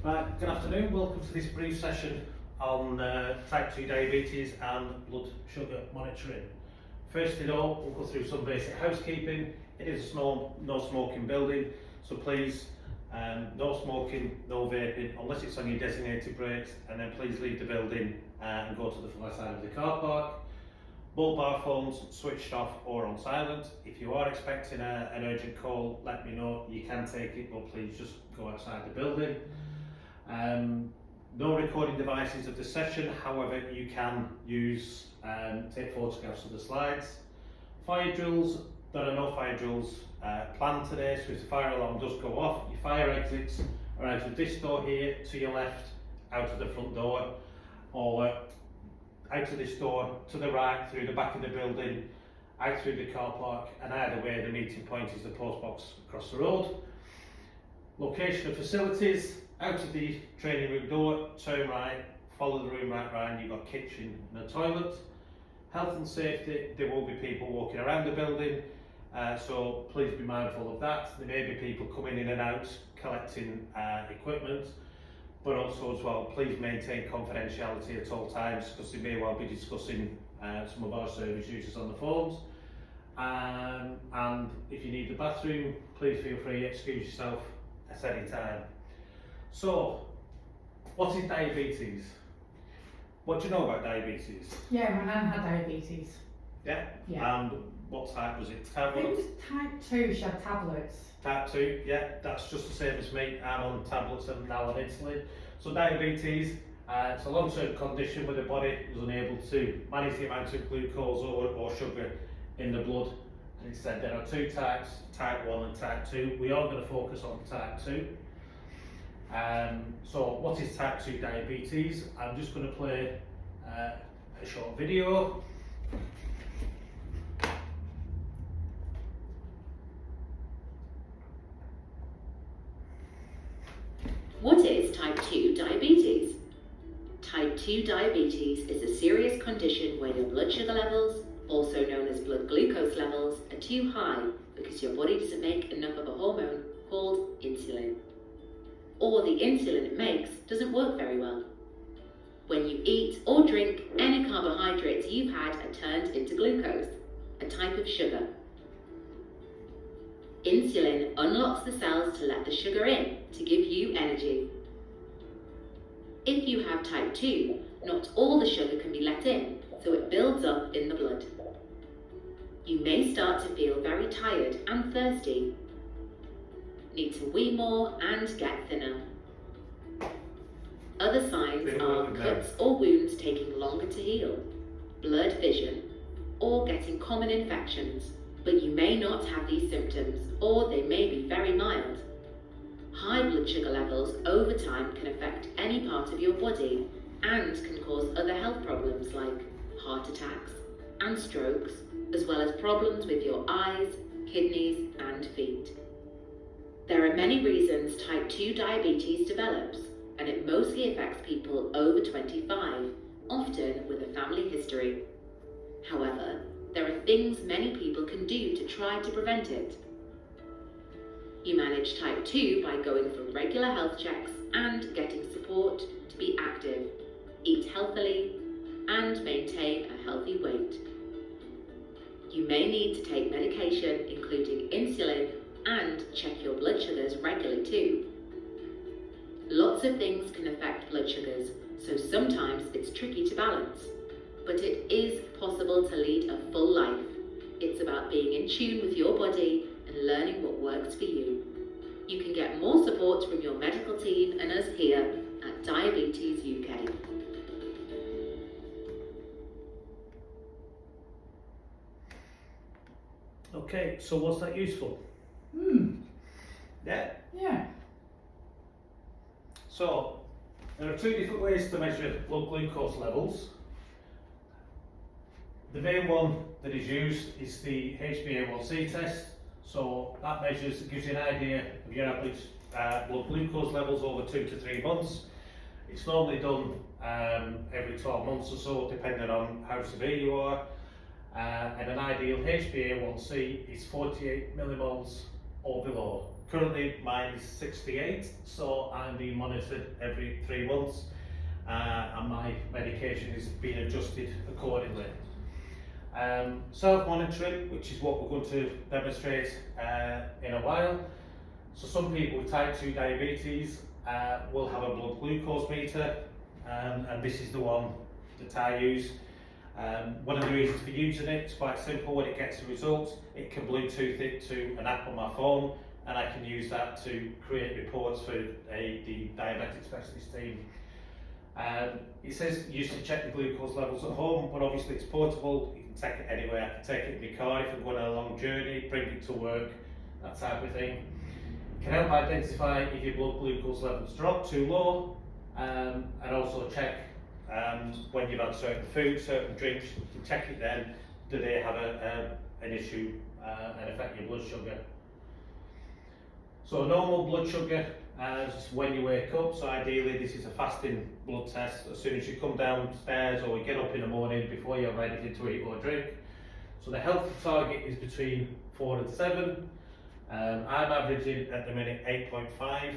Right, good afternoon, welcome to this brief session on type 2 diabetes and blood sugar monitoring. First of all, we'll go through some basic housekeeping. It is a no smoking building, so please no smoking, no vaping unless it's on your designated breaks, and then please leave the building and go to the far side of the car park. Mobile phones switched off or on silent. If you are expecting an urgent call, let me know. You can take it, but please just go outside the building. No recording devices of the session, however you can use take photographs of the slides. Fire drills, there are no fire drills planned today, so if the fire alarm does go off, your fire exits are out of this door here to your left, out of the front door, or out of this door to the right, through the back of the building, out through the car park, and either way the meeting point is the post box across the road. Location of facilities: out of the training room door, turn right, follow the room right round, you've got kitchen and a toilet. Health and safety: there will be people walking around the building, so please be mindful of that. There may be people coming in and out collecting equipment, but also as well, please maintain confidentiality at all times, because they may well be discussing some of our service users on the phones. And if you need the bathroom, please feel free to excuse yourself at any time. So, what is diabetes? What do you know about diabetes? Yeah, my nan had diabetes. Yeah? Yeah. And what type was it? I think it was type 2, she had tablets. Type 2, yeah, that's just the same as me. I'm on tablets and now on insulin. So diabetes, it's a long-term condition where the body is unable to manage the amount of glucose or sugar in the blood. And instead there are two types, type 1 and type 2. We are going to focus on type 2. So what is type 2 diabetes? I'm just going to play a short video. What is type 2 diabetes? Type 2 diabetes is a serious condition where your blood sugar levels, also known as blood glucose levels, are too high because your body doesn't make enough of a hormone called insulin. Or the insulin it makes doesn't work very well. When you eat or drink, any carbohydrates you've had are turned into glucose, a type of sugar. Insulin unlocks the cells to let the sugar in to give you energy. If you have type 2, not all the sugar can be let in, so it builds up in the blood. You may start to feel very tired and thirsty, need to wee more and get thinner. Other signs are cuts or wounds taking longer to heal, blurred vision, or getting common infections. But you may not have these symptoms, or they may be very mild. High blood sugar levels over time can affect any part of your body and can cause other health problems like heart attacks and strokes, as well as problems with your eyes, kidneys and feet. There are many reasons type 2 diabetes develops, and it mostly affects people over 25, often with a family history. However, there are things many people can do to try to prevent it. You manage type 2 by going for regular health checks and getting support to be active, eat healthily, and maintain a healthy weight. You may need to take medication including insulin and check your blood sugars regularly too. Lots of things can affect blood sugars, so sometimes it's tricky to balance. But it is possible to lead a full life. It's about being in tune with your body and learning what works for you. You can get more support from your medical team and us here at Diabetes UK. Okay, so was that useful? Yeah? Yeah. So, there are two different ways to measure blood glucose levels. The main one that is used is the HbA1c test. So that gives you an idea of your average blood glucose levels over 2 to 3 months. It's normally done every 12 months or so, depending on how severe you are. And an ideal HbA1c is 48 millimoles or below. currently mine is 68, so I'm being monitored every 3 months, and my medication is being adjusted accordingly. Self-monitoring, which is what we're going to demonstrate in a while. So some people with type 2 diabetes will have a blood glucose meter, and this is the one that I use. One of the reasons for using it is quite simple. When it gets the results, it can Bluetooth it to an app on my phone, and I can use that to create reports for the diabetic specialist team. It says use to check the glucose levels at home, but obviously it's portable. You can take it anywhere. I can take it in my car if I'm going on a long journey, bring it to work, that type of thing. It can help identify if your blood glucose levels drop too low, and also check when you've had certain food, certain drinks. You can check it then, do they have an issue and affect your blood sugar. So normal blood sugar is when you wake up, so ideally this is a fasting blood test as soon as you come downstairs or you get up in the morning before you have anything to eat or drink. So the healthy target is between 4 and 7. I'm averaging at the minute 8.5,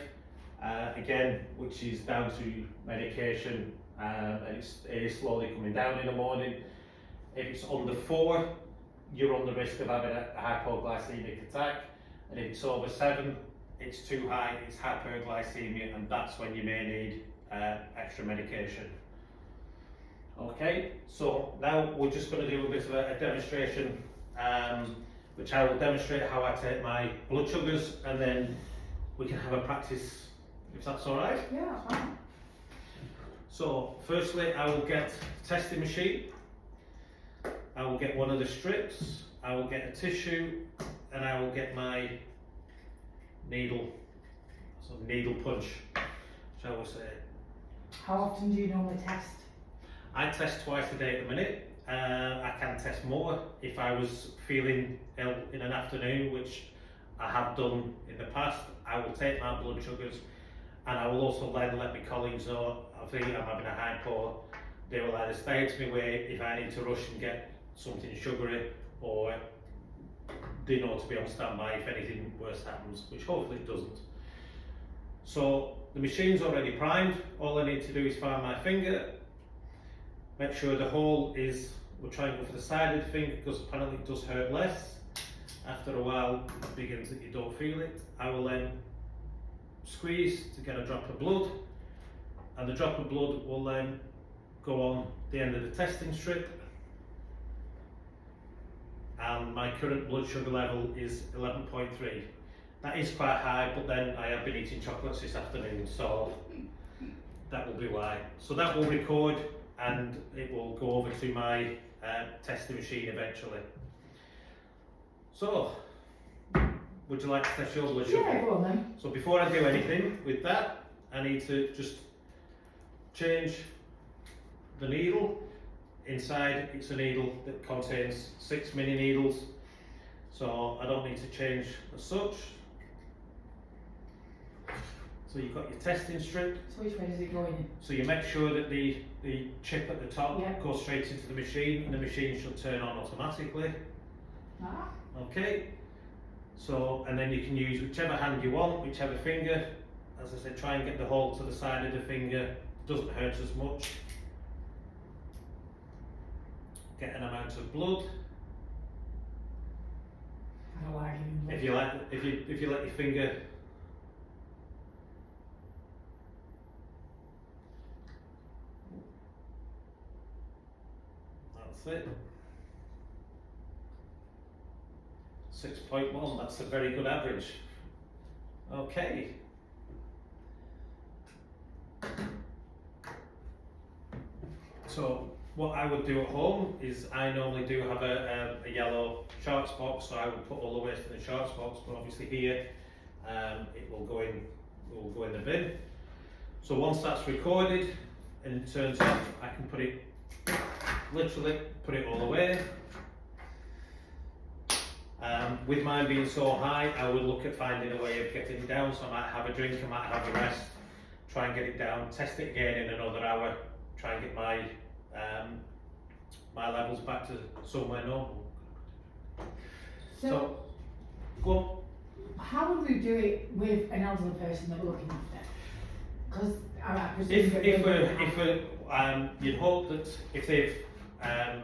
again, which is down to medication, and it is slowly coming down in the morning. If it's under 4, you're on the risk of having a hypoglycemic attack, and if it's over 7, it's too high, it's hyperglycemia, and that's when you may need extra medication. Okay, so now we're just going to do a bit of a demonstration, which I will demonstrate how I take my blood sugars, and then we can have a practice, if that's all right. Yeah, that's fine. So firstly, I will get a testing machine, I will get one of the strips, I will get a tissue, and I will get my needle, so needle punch, shall we say. How often do you normally test? I test twice a day at the minute. I can test more if I was feeling ill in an afternoon, which I have done in the past. I will take my blood sugars, and I will also then let my colleagues know I think I'm having a hypo. They will either stay to me where if I need to rush and get something sugary, or they know to be on standby if anything worse happens, which hopefully it doesn't. So the machine's already primed. All I need to do is find my finger, make sure the hole is, we'll try and go for the side of the finger because apparently it does hurt less. After a while it begins that you don't feel it. I will then squeeze to get a drop of blood, and the drop of blood will then go on the end of the testing strip. And my current blood sugar level is 11.3. That is quite high, but then I have been eating chocolates this afternoon, so that will be why. So that will record, and it will go over to my testing machine eventually. So, would you like to test your blood sugar? Yeah, go on then. So before I do anything with that, I need to just change the needle. Inside, it's a needle that contains 6 mini needles, so I don't need to change as such. So you've got your testing strip. So which way does it go in? So you make sure that the chip at the top Yeah. goes straight into the machine, and the machine should turn on automatically. Ah. Okay. So, and then you can use whichever hand you want, whichever finger. As I said, try and get the hole to the side of the finger. Doesn't hurt as much. Get an amount of blood. I don't like it. If you let your finger that's it. 6.1, that's a very good average. Okay. So what I would do at home is I normally do have a yellow charts box, so I would put all the waste in the charts box, but obviously here it will go in the bin. So once that's recorded and it turns off, I can put it, literally put it all away. With mine being so high, I would look at finding a way of getting it down, so I might have a drink, I might have a rest, try and get it down, test it again in another hour, try and get my my levels back to somewhere normal. So go on. how would we do it with an elderly person that we're looking after? Because I presume If that they we're, wouldn't if have- we're, you'd hope that if they've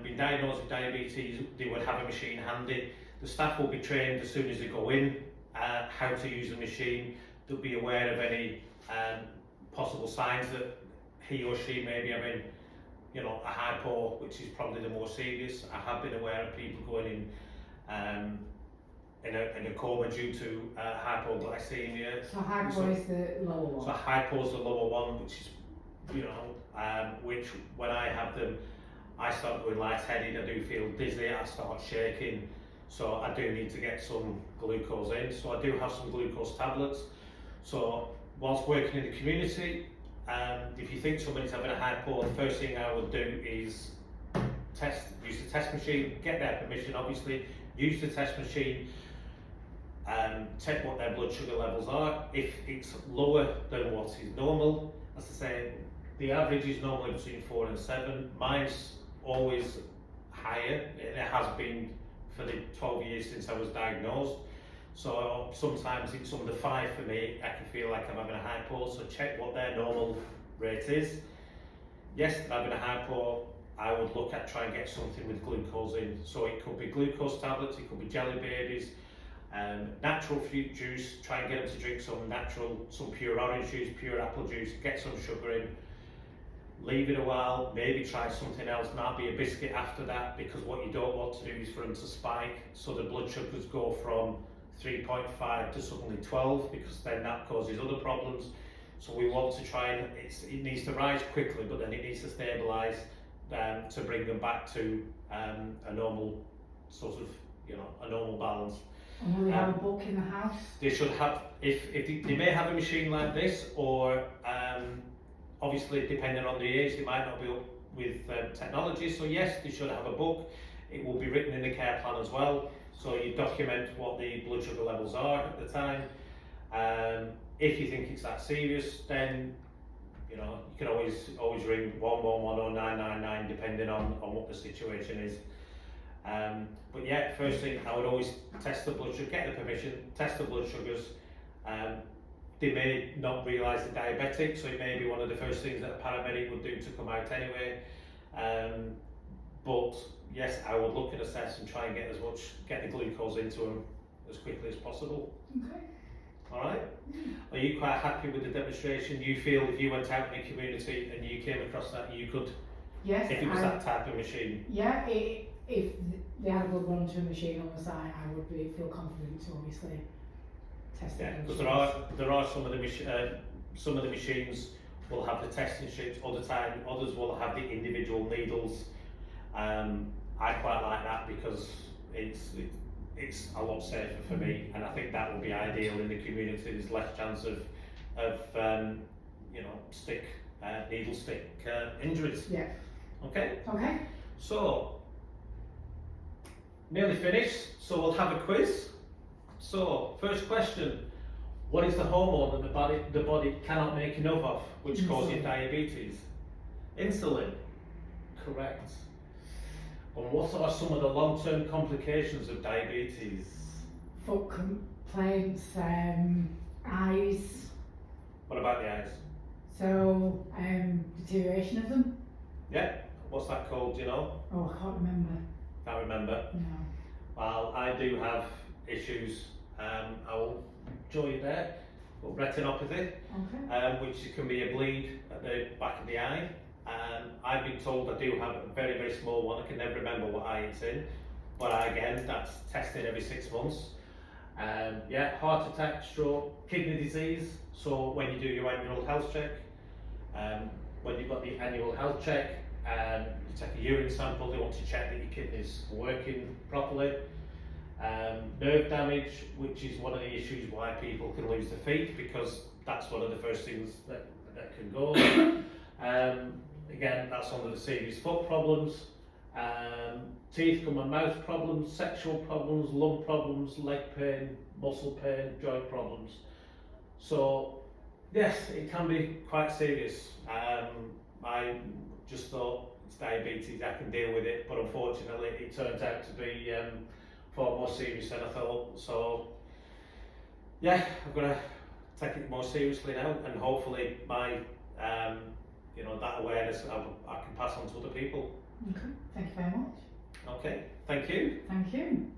been diagnosed with diabetes, they would have a machine handy. The staff will be trained as soon as they go in how to use the machine. They'll be aware of any possible signs that he or she may be having, you know, a hypo, which is probably the more serious. I have been aware of people going in a coma due to hypoglycemia. So hypo is the lower one. So hypo is the lower one, which is, you know, which when I have them, I start going lightheaded, I do feel dizzy, I start shaking, so I do need to get some glucose in. So I do have some glucose tablets. So whilst working in the community, if you think somebody's having a hypo, the first thing I would do is use the test machine, get their permission obviously, use the test machine, check what their blood sugar levels are. If it's lower than what is normal, as I say, the average is normally between 4 and 7. Mine's always higher, and it has been for the 12 years since I was diagnosed. So sometimes it's under 5 for me. I can feel like I'm having a hypo, so check what their normal rate is. Yes, if I'm having a hypo, I would look at trying to get something with glucose in. So it could be glucose tablets, it could be jelly babies, natural fruit juice. Try and get them to drink some pure orange juice, pure apple juice, get some sugar in. Leave it a while, maybe try something else, might be a biscuit after that, because what you don't want to do is for them to spike, so the blood sugars go from 3.5 to suddenly 12, because then that causes other problems. So we want to try and, it needs to rise quickly, but then it needs to stabilise to bring them back to a normal sort of, you know, a normal balance. And will we have a book in the house? They should have, if they may have a machine like this, or obviously depending on the age, they might not be up with technology, so yes, they should have a book. It will be written in the care plan as well, so you document what the blood sugar levels are at the time. If you think it's that serious, then you know you can always ring 111 or 999 depending on what the situation is. But yeah, first thing I would always test the blood sugar, get the permission, test the blood sugars. They may not realise they're diabetic, so it may be one of the first things that a paramedic would do to come out anyway. But yes, I would look and assess and try and get the glucose into them as quickly as possible. Okay. Alright? Are you quite happy with the demonstration? You feel if you went out in the community and you came across that, you could, Yes, if it was that type of machine? yeah, if they had a blood run to a machine on the side, I would feel confident to obviously test it. Yeah, because there are some of the machines will have the testing strips, others will have the individual needles. I quite like that because it's a lot safer for me, and I think that will be ideal in the community. There's less chance of you know, needle stick injuries. Yeah. Okay. Okay. So nearly finished. So we'll have a quiz. So first question: what is the hormone that the body cannot make enough of, which causes Insulin. diabetes? Insulin. Correct. And what are some of the long-term complications of diabetes? Foot complaints, eyes, What about the eyes? so deterioration of them. Yeah. What's that called? Do you know? Oh, I can't remember. Can't remember. No. Well, I do have issues. I will show you there. But retinopathy, Okay. which can be a bleed at the back of the eye. I've been told I do have a very, very small one. I can never remember what eye it's in. But again, that's tested every 6 months. Yeah, heart attack, stroke, kidney disease. So when you do your annual health check, when you've got the annual health check, you take a urine sample, they want to check that your kidneys are working properly. Nerve damage, which is one of the issues why people can lose their feet, because that's one of the first things that can go. Again, that's under the serious foot problems. Teeth, gum and mouth problems, sexual problems, lung problems, leg pain, muscle pain, joint problems. So yes, it can be quite serious. I just thought it's diabetes, I can deal with it, but unfortunately it turns out to be far more serious than I thought. So yeah, I'm gonna take it more seriously now, and hopefully my that awareness I can pass on to other people. Okay, thank you very much. Okay, thank you. Thank you.